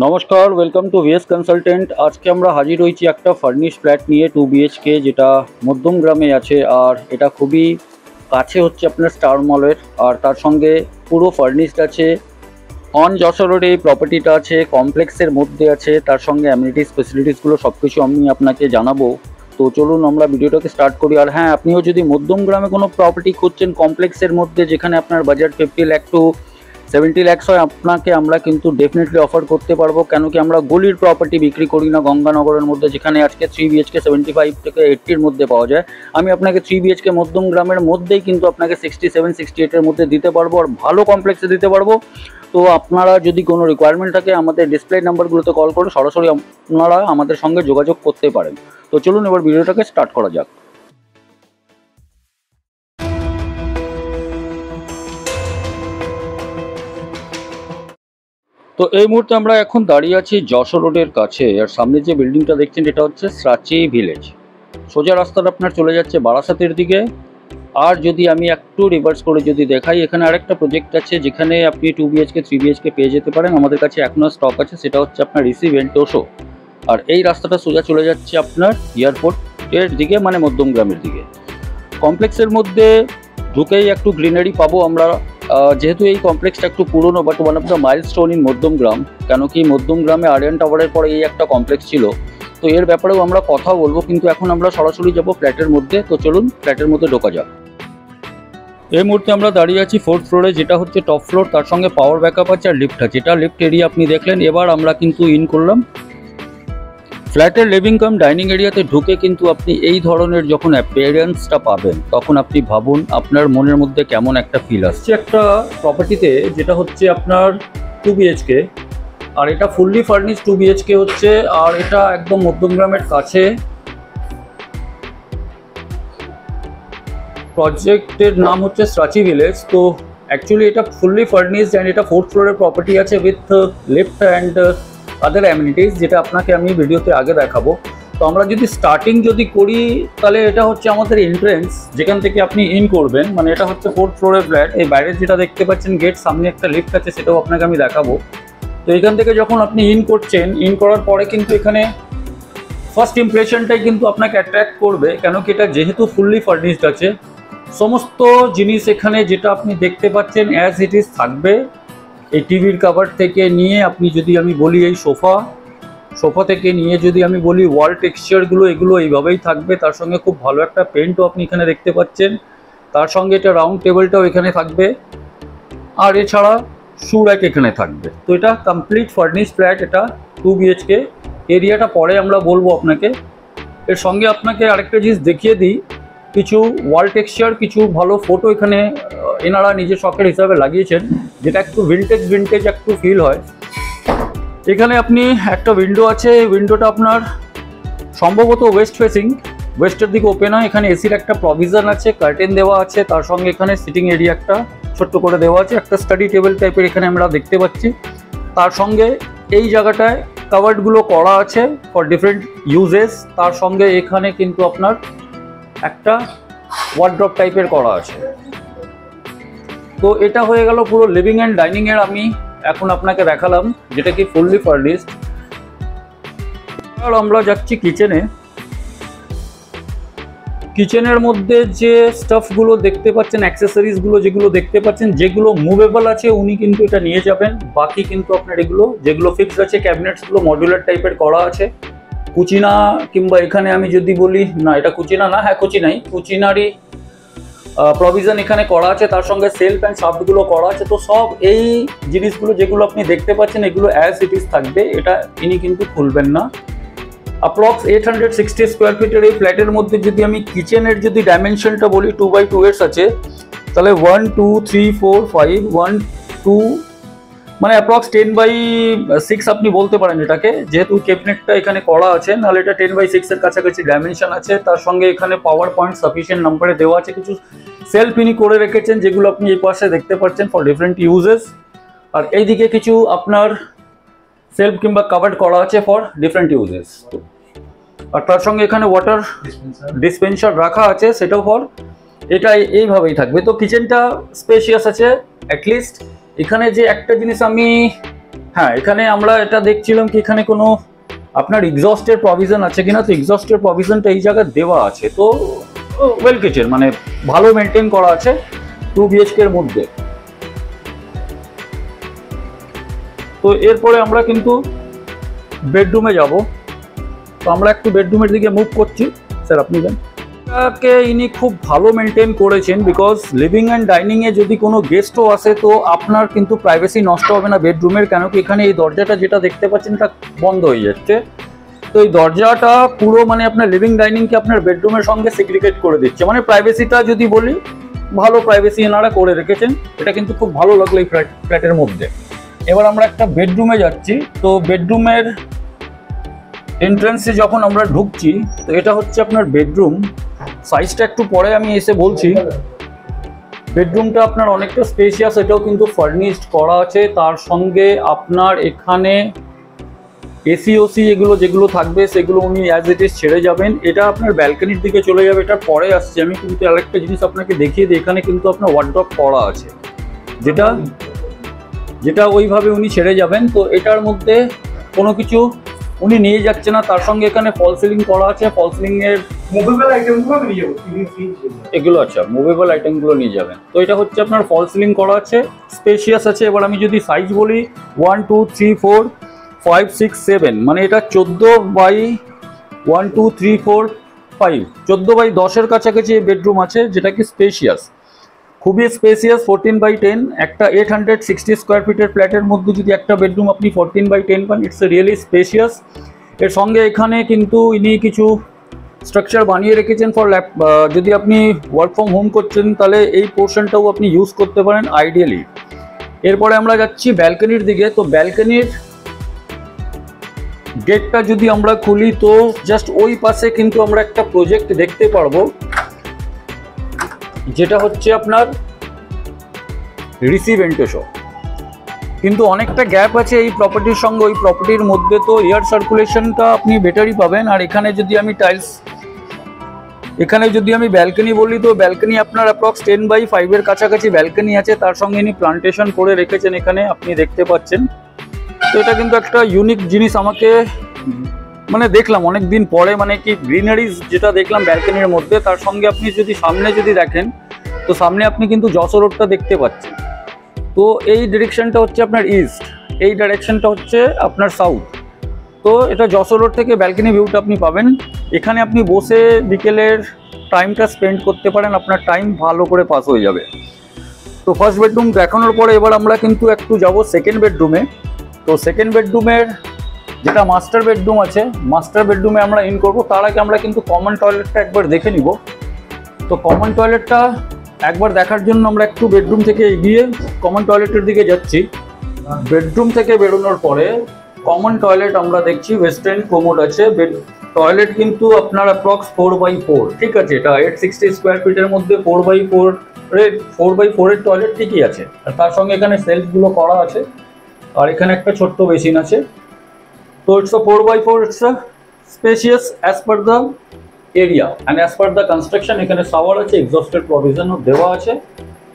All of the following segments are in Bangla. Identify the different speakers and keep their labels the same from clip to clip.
Speaker 1: নমস্কার, ওয়েলকাম টু ভিএস কনসালটেন্ট। আজকে আমরা হাজির হয়েছি একটা ফার্নিশ ফ্ল্যাট নিয়ে 2 BHK, যেটা মধ্যম গ্রামে আছে। আর এটা খুবই কাছে হচ্ছে আপনার স্টার মলের, আর তার সঙ্গে পুরো ফার্নিশড আছে। অন যশোর রোডে এই প্রপার্টিটা আছে, কমপ্লেক্সের মধ্যে আছে। তার সঙ্গে অ্যামিনিটিস ফেসিলিটিসগুলো সব কিছু আমি আপনাকে জানাবো। তো চলুন আমরা ভিডিওটাকে স্টার্ট করি। আর হ্যাঁ, আপনিও যদি মধ্যম গ্রামে কোনো প্রপার্টি খুঁজছেন কমপ্লেক্সের মধ্যে, যেখানে আপনার বাজেট 50 লাখ টু 70 লাখ হয়, আপনাকে আমরা কিন্তু ডেফিনেটলি অফার করতে পারবো। কেন কি আমরা গলির প্রপার্টি বিক্রি করি না গঙ্গানগরের মধ্যে, যেখানে আজকে 3 BHK 75 থেকে 80-র মধ্যে পাওয়া যায়। আমি আপনাকে 3 BHK মধ্যম গ্রামের মধ্যেই কিন্তু আপনাকে 67-68-এর মধ্যে দিতে পারবো, আর ভালো কমপ্লেক্সে দিতে পারবো। তো আপনারা যদি কোনো রিকোয়ারমেন্ট থাকে, আমাদের ডিসপ্লে নাম্বারগুলোতে কল করে সরাসরি আপনারা আমাদের সঙ্গে যোগাযোগ করতে পারেন। তো চলুন এবার ভিডিওটাকে স্টার্ট করা যাক। তো এই মুহূর্তে আমরা এখন দাঁড়িয়ে আছি যশোর রোডের কাছে, আর সামনে যে বিল্ডিংটা দেখছেন এটা হচ্ছে স্রাচি ভিলেজ। সোজা রাস্তাটা আপনার চলে যাচ্ছে বারাসাতের দিকে। আর যদি আমি একটু রিভার্স করে যদি দেখাই, এখানে আরেকটা প্রজেক্ট আছে যেখানে আপনি 2 BHK 3 BHK পেয়ে যেতে পারেন। আমাদের কাছে এখনও স্টক আছে, সেটা হচ্ছে আপনার ঋষি ভেন্টোসো। আর এই রাস্তাটা সোজা চলে যাচ্ছে আপনার এয়ারপোর্টের দিকে, মানে মধ্যম গ্রামের দিকে। কমপ্লেক্সের মধ্যে ঢুকেই একটু গ্রিনারি পাবো আমরা। যেহেতু এই কমপ্লেক্সটা একটু পুরনো, but one of the milestone in মধ্যম গ্রাম। কেন কি মধ্যম গ্রামে আরিয়ান টাওয়ারের পরে এই একটা কমপ্লেক্স ছিল। তো এর ব্যাপারেও আমরা কথা বলবো, কিন্তু এখন আমরা সরাসরি যাবো ফ্ল্যাটের মধ্যে। তো চলুন ফ্ল্যাটের মধ্যে ঢোকা যাক। এই মুহূর্তে আমরা দাঁড়িয়ে আছি 4th ফ্লোরে, যেটা হচ্ছে টপ ফ্লোর। তার সঙ্গে পাওয়ার ব্যাকআপ আছে আর লিফট আছে। এটা লিফট এরিয়া আপনি দেখলেন। এবার আমরা কিন্তু ইন করলাম ফ্ল্যাটের লিভিং কাম ডাইনিং এরিয়াতে। ঢুকে কিন্তু আপনি এই ধরনের যখন অ্যাপিয়ারেন্সটা পাবেন, তখন আপনি ভাবুন আপনার মনের মধ্যে কেমন একটা ফিল আসছে একটা প্রপার্টিতে, যেটা হচ্ছে আপনার 2 BHK। আর এটা ফুললি ফার্নিশ 2 BHK হচ্ছে, আর এটা একদম মধ্যম গ্রামের কাছে। প্রজেক্টের নাম হচ্ছে স্রাচি ভিলেজ। তো অ্যাকচুয়ালি এটা ফুললি ফার্নিশড, অ্যান্ড এটা 4th ফ্লোরের প্রপার্টি আছে with lift and other amenities, যেটা আপনাকে আমি ভিডিওতে আগে দেখাবো। তো আমরা যদি স্টার্টিং যদি করি, তাহলে এটা হচ্ছে আমাদের এন্ট্রেন্স, যেখান থেকে আপনি ইন করবেন। মানে এটা হচ্ছে 4th ফ্লোরের ফ্ল্যাট। এই বাইরে যেটা দেখতে পাচ্ছেন গেট, সামনে একটা লিফট আছে, সেটাও আপনাকে আমি দেখাবো। তো এখান থেকে যখন আপনি ইন করছেন, ইন করার পরে কিন্তু এখানে ফার্স্ট ইমপ্রেশনটাই কিন্তু আপনাকে অ্যাট্রাক্ট করবে। কেন কি এটা যেহেতু ফুললি ফার্নিশড আছে, সমস্ত জিনিস এখানে যেটা আপনি দেখতে পাচ্ছেন অ্যাজ ইট ইজ থাকবে। এই টিভির কভার থেকে নিয়ে আপনি যদি আমি বলি এই সোফা থেকে নিয়ে যদি আমি বলি ওয়াল টেক্সচারগুলো, এগুলো এইভাবেই থাকবে। তার সঙ্গে খুব ভালো একটা পেন্টও আপনি এখানে দেখতে পাচ্ছেন। তার সঙ্গে এটা রাউন্ড টেবিলটাও এখানে থাকবে, আর এছাড়া শু র্যাক এখানে থাকবে। তো এটা কমপ্লিট ফার্নিশ ফ্ল্যাট, এটা 2 BHK। এরিয়াটা পরে আমরা বলবো আপনাকে। এর সঙ্গে আপনাকে আরেকটা জিনিস দেখিয়ে দিই, কিছু ওয়াল টেক্সচার, কিছু ভালো ফটো এখানে এনারা নিজের শখের হিসাবে লাগিয়েছেন, যেটা একটু ভিন্টেজ একটু ফিল হয়। এখানে আপনি একটা উইন্ডো আছে, উইন্ডোটা আপনার সম্ভবত ওয়েস্ট ফেসিং, ওয়েস্টের দিকে ওপেন হয়। এখানে এসির একটা প্রভিশন আছে, কার্টেন দেওয়া আছে। তার সঙ্গে এখানে সিটিং এরিয়া একটা ছোট্ট করে দেওয়া আছে, একটা স্টাডি টেবিল টাইপের এখানে আমরা দেখতে পাচ্ছি। তার সঙ্গে এই জায়গাটায় কাভার্ডগুলো করা আছে ফর ডিফারেন্ট ইউজেস। তার সঙ্গে এখানে কিন্তু আপনার একটা ওয়ার্ড্রপ টাইপের করা আছে। তো এটা হয়ে গেল পুরো লিভিং অ্যান্ড ডাইনিং এর আমি এখন আপনাকে দেখালাম, যেটা কি ফুললি ফার্নিশড। আর আমরা যাচ্ছি কিচেনে। কিচেনের মধ্যে যে স্টাফগুলো দেখতে পাচ্ছেন, অ্যাক্সেসরিজগুলো যেগুলো দেখতে পাচ্ছেন, যেগুলো মুভেবল আছে উনি কিন্তু এটা নিয়ে যাবেন। বাকি কিন্তু আপনার এগুলো যেগুলো ফিক্সড আছে, ক্যাবিনেটসগুলো মডুলার টাইপের করা আছে। কুচিনা, কিংবা এখানে আমি যদি বলি না এটা কুচিনা না, হ্যাঁ কুচিনারই প্রভিশন এখানে করা আছে। তার সঙ্গে সেলফ অ্যান্ড শাফটগুলো করা আছে। তো সব এই জিনিসগুলো যেগুলো আপনি দেখতে পাচ্ছেন, এগুলো অ্যাজ ইট ইজ থাকবে, এটা ইনি কিন্তু খুলবেন না। অ্যাপ্রক্স 860 স্কোয়ার ফিটের এই ফ্ল্যাটের মধ্যে যদি আমি কিচেনের যদি ডাইমেনশনটা বলি 2x2 এর আছে, তাহলে 1 2 3 4 5 1 2, মানে অ্যাপ্রক্স 10/6 আপনি বলতে পারেন এটাকে, যেহেতু ক্যাবিনেটটা এখানে করা আছে। নাহলে এটা 10/6 এর কাছাকাছি ডাইমেনশন আছে। তার সঙ্গে এখানে পাওয়ার পয়েন্ট সাফিসিয়েন্ট নাম্বারে দেওয়া আছে। কিছু সেলফ ইনি করে রেখেছেন, যেগুলো আপনি এই পাশে দেখতে পাচ্ছেন ফর ডিফারেন্ট ইউজেস। আর এইদিকে কিছু আপনার সেলফ কিংবা কাভার্ড করা আছে ফর ডিফারেন্ট ইউজেস। আর তার সঙ্গে এখানে ওয়াটার ডিসপেন্সার রাখা আছে, সেটাও ফর এটা এইভাবেই থাকবে। তো কিচেনটা স্পেশিয়াস আছে অ্যাটলিস্ট। এখানে যে একটা জিনিস আমি হ্যাঁ, এখানে আমরা এটা দেখছিলাম কি এখানে কোনো আপনার এক্সস্টের প্রভিশন আছে কিনা। তো এক্সস্টের প্রভিশনটা এই জায়গায় দেওয়া আছে, তো ওয়েল কিচেন মানে ভালো মেনটেন করা আছে 2 BHK এর মধ্যে। তো এরপরে আমরা কিন্তু বেডরুমে যাব। তো আমরা একটু বেডরুমের দিকে মুভ করছি। স্যার আপনি যান। এটাকে ইনি খুব ভালো মেনটেন করেছেন, বিকজ লিভিং অ্যান্ড ডাইনিংয়ে যদি কোনো গেস্টও আসে তো আপনার কিন্তু প্রাইভেসি নষ্ট হবে না বেডরুমের। কেন কি এখানে এই দরজাটা যেটা দেখতে পাচ্ছেন এটা বন্ধ হয়ে যাচ্ছে। তো এই দরজাটা পুরো মানে আপনার লিভিং ডাইনিংকে আপনার বেডরুমের সঙ্গে সিগ্রিগেট করে দিচ্ছে। মানে প্রাইভেসিটা যদি বলি, ভালো প্রাইভেসি এনারা করে রেখেছেন। এটা কিন্তু খুব ভালো লাগলো এই ফ্ল্যাটের মধ্যে। এবার আমরা একটা বেডরুমে যাচ্ছি। তো বেডরুমের এন্ট্রান্সে যখন আমরা ঢুকছি, তো এটা হচ্ছে আপনার বেডরুম। সাইজটা একটু পরে আমি এসে বলছি। বেডরুমটা আপনার অনেকটা স্পেশিয়াস, এটাও কিন্তু ফার্নিশড করা আছে। তার সঙ্গে আপনার এখানে এসি ওসি এগুলো যেগুলো থাকবে সেগুলো উনি অ্যাজ ইট ইজ ছেড়ে যাবেন। এটা আপনার ব্যালকনির দিকে চলে যাবে, এটা পরে আসছে। আমি কিন্তু আরেকটা জিনিস আপনাকে দেখিয়ে দিই। এখানে কিন্তু আপনার ওয়ার্ড্রপ করা আছে, যেটা ওইভাবে উনি ছেড়ে যাবেন। তো এটার মধ্যে কোনো কিছু উনি নিয়ে যাচ্ছে না। তার সঙ্গে এখানে ফল সিলিং করা আছে। ফল সিলিং এর মুভেবল আইটেমগুলো নিয়ে যাবেন, এগুলো আচ্ছা মুভেবল আইটেমগুলো নিয়ে যাবেন। তো এটা হচ্ছে আপনার ফল সিলিং করা আছে, স্পেশিয়াস আছে। এবার আমি যদি সাইজ বলি 1 2 3 4 5 6 7, মানে এটা 14 বাই 1 2 3 4 5, 14 বাই 10-এর কাছাকাছি বেডরুম আছে, যেটা কি স্পেশিয়াস, খুবই স্পেসিয়াস। 14 বাই 10 একটা 860 স্কোয়ার ফিটের ফ্ল্যাটের মধ্যে যদি একটা বেডরুম আপনি 14 বাই 10 পান, ইটস রিয়েলি স্পেসিয়াস। এর সঙ্গে এখানে কিন্তু ইনি কিছু স্ট্রাকচার বানিয়ে রেখেছেন ফর যদি আপনি ওয়ার্ক ফ্রম হোম করছেন তাহলে এই পোর্শনটাও আপনি ইউজ করতে পারেন আইডিয়ালি। এরপরে আমরা যাচ্ছি ব্যালকনির দিকে। তো ব্যালকনির গেটটা যদি আমরা খুলি তো জাস্ট ওই পাশে কিন্তু আমরা একটা প্রজেক্ট দেখতে পারবো, যেটা হচ্ছে আপনার রিসি ভেন্টেশন। কিন্তু অনেকটা গ্যাপ আছে এই প্রপার্টির সঙ্গে ওই প্রপার্টির মধ্যে। তো এয়ার সার্কুলেশনটা আপনি বেটারই পাবেন। আর এখানে যদি আমি ব্যালকনি বলি, তো ব্যালকনি আপনার অ্যাপ্রক্স 10 বাই 5-এর কাছাকাছি ব্যালকনি আছে। তার সঙ্গে ইনি প্লান্টেশন করে রেখেছেন, এখানে আপনি দেখতে পাচ্ছেন। তো এটা কিন্তু একটা ইউনিক জিনিস আমাকে মানে দেখলাম অনেক দিন পরে, মানে কি গ্রিনারিজ যেটা দেখলাম ব্যালকনির মধ্যে। তার সঙ্গে আপনি যদি সামনে যদি দেখেন, তো সামনে আপনি কিন্তু যশোর রোডটা দেখতে পাচ্ছেন। তো এই ডিরেকশনটা হচ্ছে আপনার ইস্ট, এই ডাইরেকশনটা হচ্ছে আপনার সাউথ। তো এটা যশোর রোড থেকে ব্যালকনি ভিউটা আপনি পাবেন। এখানে আপনি বসে বিকেলের টাইমটা স্পেন্ড করতে পারেন, আপনার টাইম ভালো করে পাস হয়ে যাবে। তো ফার্স্ট বেডরুম দেখানোর পরে এবার আমরা কিন্তু একটু যাব সেকেন্ড বেডরুমে। তো সেকেন্ড বেডরুমের যেটা মাস্টার বেডরুম আছে, মাস্টার বেডরুমে আমরা ইন করব। তার আগে আমরা কিন্তু কমন টয়লেটটা একবার দেখে নিব। তো কমন টয়লেটটা একবার দেখার জন্য আমরা একটু বেডরুম থেকে এগিয়ে কমন টয়লেটের দিকে যাচ্ছি। বেডরুম থেকে বেরোনোর পরে কমন টয়লেট আমরা দেখছি, ওয়েস্টার্ন কোমোড আছে। টয়লেট কিন্তু আপনার অ্যাপ্রক্স 4x4, ঠিক আছে। এটা 860 স্কোয়ার ফিটের মধ্যে 4x4 এর টয়লেট ঠিকই আছে। আর তার সঙ্গে এখানে সেলফগুলো করা আছে, আর এখানে একটা ছোট্ট বেসিন আছে। তো it's a 4x4, it's a spacious as per the area and as per the construction. এখানে শাওয়ার আছে, এক্সস্টের প্রভিশনও দেওয়া আছে।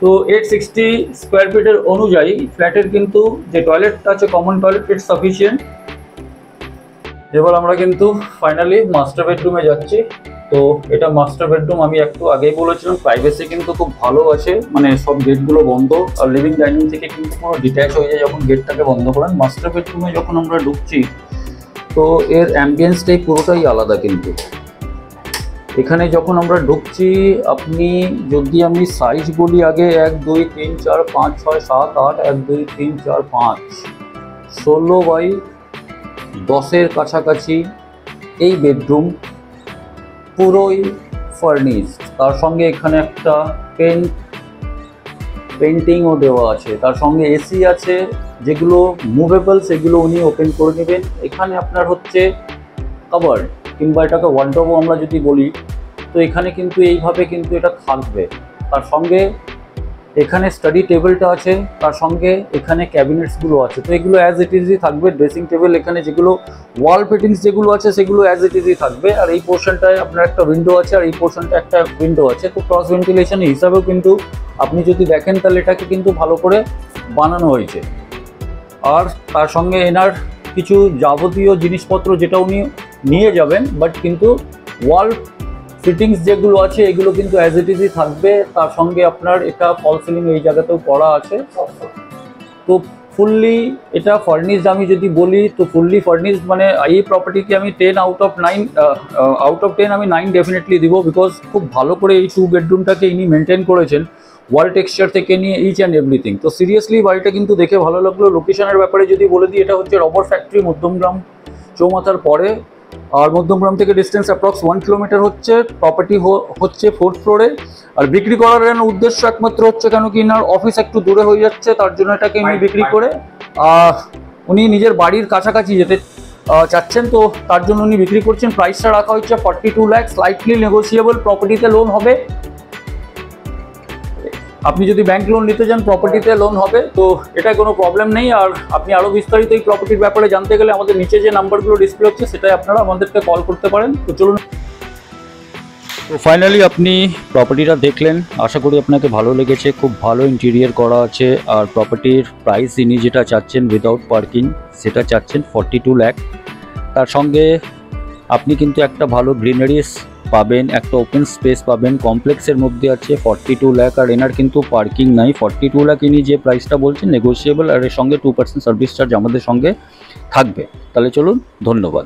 Speaker 1: তো 860 স্কোয়ার ফিটের অনুযায়ী ফ্ল্যাটের কিন্তু যে টয়লেটটা আছে কমন টয়লেট, ইটস সাফিসিয়েন্ট। এবার আমরা কিন্তু ফাইনালি মাস্টার বেডরুমে যাচ্ছি। তো এটা মাস্টার বেডরুম, আমি একটু আগেই বলেছিলাম প্রাইভেসি কিন্তু খুব ভালো আছে, মানে সব গেটগুলো বন্ধ। আর লিভিং ডাইনিং থেকে কিন্তু পুরো ডিট্যাচ হয়ে যায় যখন গেটটাকে বন্ধ করেন। মাস্টার বেডরুমে যখন আমরা ঢুকছি তো এর অ্যাম্বিয়েন্সটাই পুরোটাই আলাদা। কিন্তু এখানে যখন আমরা ঢুকছি, আপনি যদি আমি সাইজ বলি আগে 1 2 3 4 5 6 7 8, 1 2 3 4 5 16 বাই 10-এর কাছাকাছি এই বেডরুম, পুরোই ফার্নিশড। তার সঙ্গে এখানে একটা পেন্টিংও দেওয়া আছে। তার সঙ্গে এসি আছে, যেগুলো মুভেবল, সেগুলো উনি ওপেন করে নেবেন। এখানে আপনার হচ্ছে কাভার্ড কিংবা এটাকে ওয়ার্ডরোবও আমরা যদি বলি, তো এখানে কিন্তু এইভাবে কিন্তু এটা থাকবে। তার সঙ্গে এখানে স্টাডি টেবিলটা আছে, তার সঙ্গে এখানে ক্যাবিনেটসগুলো আছে। তো এগুলো অ্যাজ ইট ইজই থাকবে। ড্রেসিং টেবিল, এখানে যেগুলো ওয়াল ফিটিংস যেগুলো আছে সেগুলো অ্যাজ ইট ইজই থাকবে। আর এই পোর্শনটায় আপনার একটা উইন্ডো আছে, আর এই পোর্শনটা একটা উইন্ডো আছে। তো ক্রস ভেন্টিলেশন হিসাবেও কিন্তু আপনি যদি দেখেন তাহলে এটাকে কিন্তু ভালো করে বানানো হয়েছে। আর তার সঙ্গে এনার কিছু যাবতীয় জিনিসপত্র যেটা উনি নিয়ে যাবেন, বাট কিন্তু ওয়াল ফিটিংস যেগুলো আছে এগুলো কিন্তু অ্যাজ ইট ইজই থাকবে। তার সঙ্গে আপনার এটা ফল সিলিং এই জায়গাতেও করা আছে। তো ফুললি এটা ফার্নিশড আমি যদি বলি তো ফুললি ফার্নিশড মানে এই প্রপার্টিকে আমি 10 আউট অফ 10 আমি 9 ডেফিনেটলি দিব, বিকজ খুব ভালো করে এই 2 বেডরুমটাকে ইনি মেনটেন করেছেন, ওয়াল টেক্সচার থেকে নিয়ে ইচ অ্যান্ড এভরিথিং। তো সিরিয়াসলি বাড়িটা কিন্তু দেখে ভালো লাগলো। লোকেশনের ব্যাপারে যদি বলে দিই, এটা হচ্ছে রবার ফ্যাক্টরি, মধ্যমগ্রাম চৌমাথার পরে, আর মধ্যমগ্রাম থেকে ডিস্টেন্স অ্যাপ্রক্স 1 কিলোমিটার হচ্ছে। প্রপার্টি হচ্ছে 4th ফ্লোরে। আর বিক্রি করার উদ্দেশ্য একমাত্র হচ্ছে কেন কি এনার অফিস একটু দূরে হয়ে যাচ্ছে, তার জন্য এটাকে উনি বিক্রি করে উনি নিজের বাড়ির কাছাকাছি যেতে চাচ্ছেন, তো তার জন্য উনি বিক্রি করছেন। প্রাইসটা রাখা হচ্ছে 42 লাখ, স্লাইটলি নেগোসিয়েবল। প্রপার্টিতে লোন হবে, আপনি যদি ব্যাংক লোন নিতে চান প্রপার্টিতে লোন হবে, তো এটা কোনো প্রবলেম নেই। আর আপনি আরও বিস্তারিত এই প্রপার্টির ব্যাপারে জানতে গেলে আমাদের নিচে যে নাম্বারগুলো ডিসপ্লে হচ্ছে সেটাই আপনারা আমাদেরকে কল করতে পারেন। তো চলুন, তো ফাইনালি আপনি প্রপার্টিটা দেখলেন, আশা করি আপনাকে ভালো লেগেছে। খুব ভালো ইন্টেরিয়ার করা আছে। আর প্রপার্টির প্রাইস ইনি যেটা চাচ্ছেন উইদাউট পার্কিং সেটা চাচ্ছেন 42 লাখ। তার সঙ্গে আপনি কিন্তু একটা ভালো গ্রিনারিস পাবেন, একটা ওপেন স্পেস পাবেন, কমপ্লেক্সের মধ্যে আছে। 42 লাখ, আর এনার কিন্তু পার্কিং নাই। 42 লাখ ইনি যে প্রাইসটা বলছেন নেগোসিয়েবল, আর এর সঙ্গে 2% সার্ভিস চার্জ আমাদের সঙ্গে থাকবে। তাহলে চলুন, ধন্যবাদ।